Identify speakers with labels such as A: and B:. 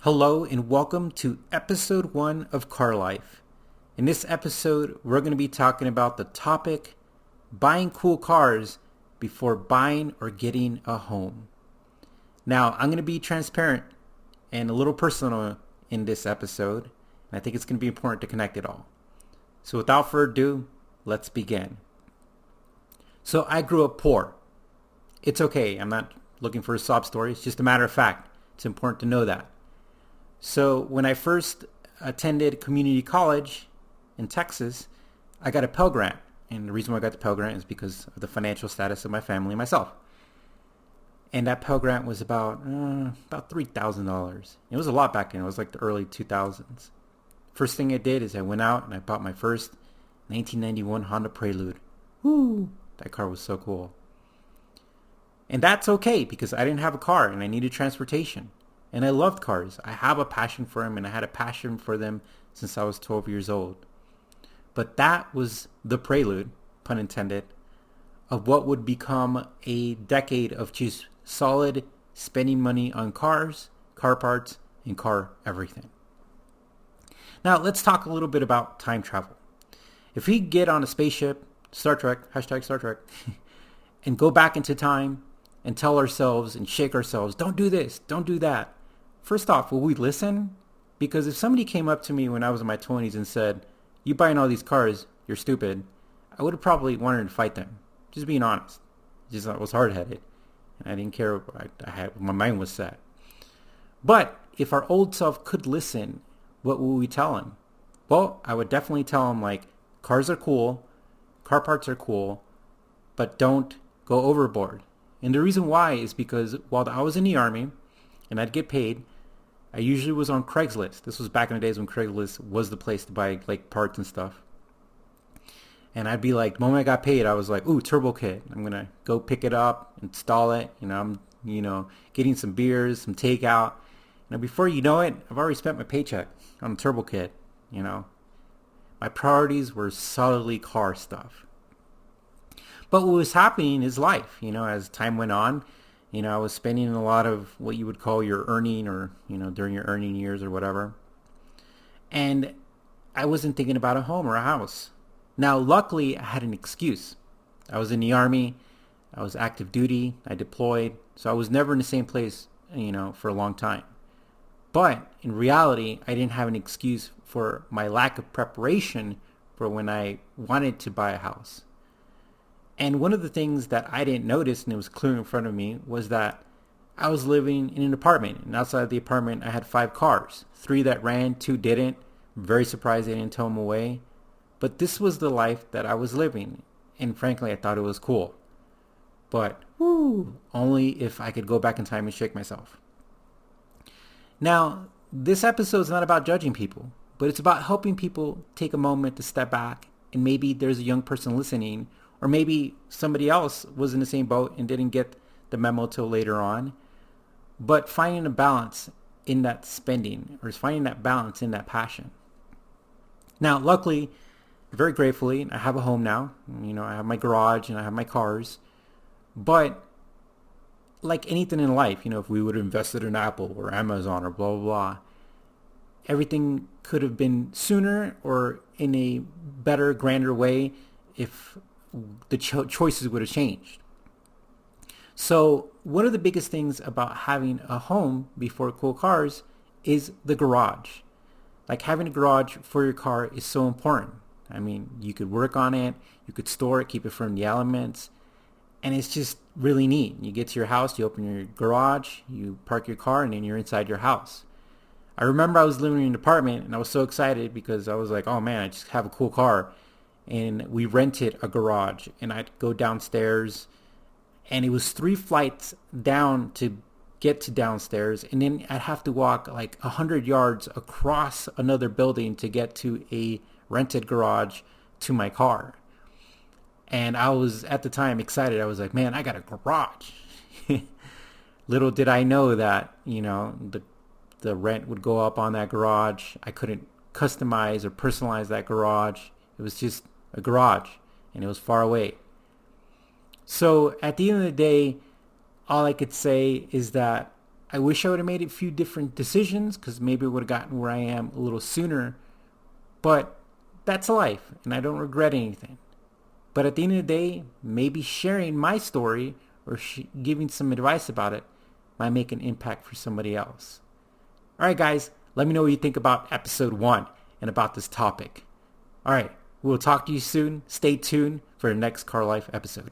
A: Hello and welcome to episode 1 of Car Life. In this episode, we're going to be talking about the topic, buying cool cars before buying or getting a home. Now, I'm going to be transparent and a little personal in this episode, and I think it's going to be important to connect it all. So without further ado, let's begin. So I grew up poor. It's okay. I'm not looking for a sob story. It's just a matter of fact. It's important to know that. So when I first attended community college in Texas, I got a Pell Grant. And the reason why I got the Pell Grant is because of the financial status of my family and myself. And that Pell Grant was about $3,000. It was a lot back then. It was like the early 2000s. First thing I did is I went out and I bought my first 1991 Honda Prelude. Woo! That car was so cool. And that's okay because I didn't have a car and I needed transportation. And I loved cars. I have a passion for them, and I had a passion for them since I was 12 years old. But that was the prelude, pun intended, of what would become a decade of just solid spending money on cars, car parts, and car everything. Now, let's talk a little bit about time travel. If we get on a spaceship, Star Trek, hashtag Star Trek, and go back into time and tell ourselves and shake ourselves, don't do this, don't do that. First off, will we listen? Because if somebody came up to me when I was in my 20s and said, you buying all these cars, you're stupid, I would have probably wanted to fight them. Just being honest. Just I was hard-headed. And I didn't care. My mind was set. But if our old self could listen, what would we tell him? Well, I would definitely tell him, like, cars are cool, car parts are cool, but don't go overboard. And the reason why is because while I was in the Army and I'd get paid, I usually was on Craigslist. This was back in the days when Craigslist was the place to buy like parts and stuff. And I'd be like, the moment I got paid, I was like, ooh, Turbo Kit. I'm going to go pick it up, install it. I'm getting some beers, some takeout. Before you know it, I've already spent my paycheck on the Turbo Kit. My priorities were solidly car stuff. But what was happening is life, as time went on. I was spending a lot of what you would call your earning or, during your earning years or whatever. And I wasn't thinking about a home or a house. Now, luckily, I had an excuse. I was in the Army. I was active duty. I deployed. So I was never in the same place, for a long time. But in reality, I didn't have an excuse for my lack of preparation for when I wanted to buy a house. And one of the things that I didn't notice, and it was clear in front of me, was that I was living in an apartment. And outside the apartment, I had 5 cars. 3 that ran, 2 didn't. I'm very surprised they didn't tow them away. But this was the life that I was living. And frankly, I thought it was cool. But, only if I could go back in time and shake myself. Now, this episode is not about judging people, but it's about helping people take a moment to step back. And maybe there's a young person listening, or maybe somebody else was in the same boat and didn't get the memo till later on. But finding a balance in that spending, or finding that balance in that passion. Now, luckily, very gratefully, I have a home now. I have my garage and I have my cars. But like anything in life, if we would have invested in Apple or Amazon or blah, blah, blah, everything could have been sooner or in a better, grander way if the choices would have changed. So one of the biggest things about having a home before cool cars is the garage. Like having a garage for your car is so important. You could work on it, you could store it, keep it from the elements, and it's just really neat. You get to your house, you open your garage, you park your car, and then you're inside your house. I remember I was living in an apartment and I was so excited because I was like, oh man, I just have a cool car. And we rented a garage and I'd go downstairs and it was 3 flights down to get to downstairs. And then I'd have to walk like 100 yards across another building to get to a rented garage to my car. And I was at the time excited. I was like, man, I got a garage. Little did I know that, the rent would go up on that garage. I couldn't customize or personalize that garage. It was just a garage, and it was far away. So at the end of the day, all I could say is that I wish I would have made a few different decisions because maybe I would have gotten where I am a little sooner. But that's life, and I don't regret anything. But at the end of the day, maybe sharing my story or giving some advice about it might make an impact for somebody else. All right, guys, let me know what you think about episode 1 and about this topic. All right, we'll talk to you soon. Stay tuned for the next Car Life episode.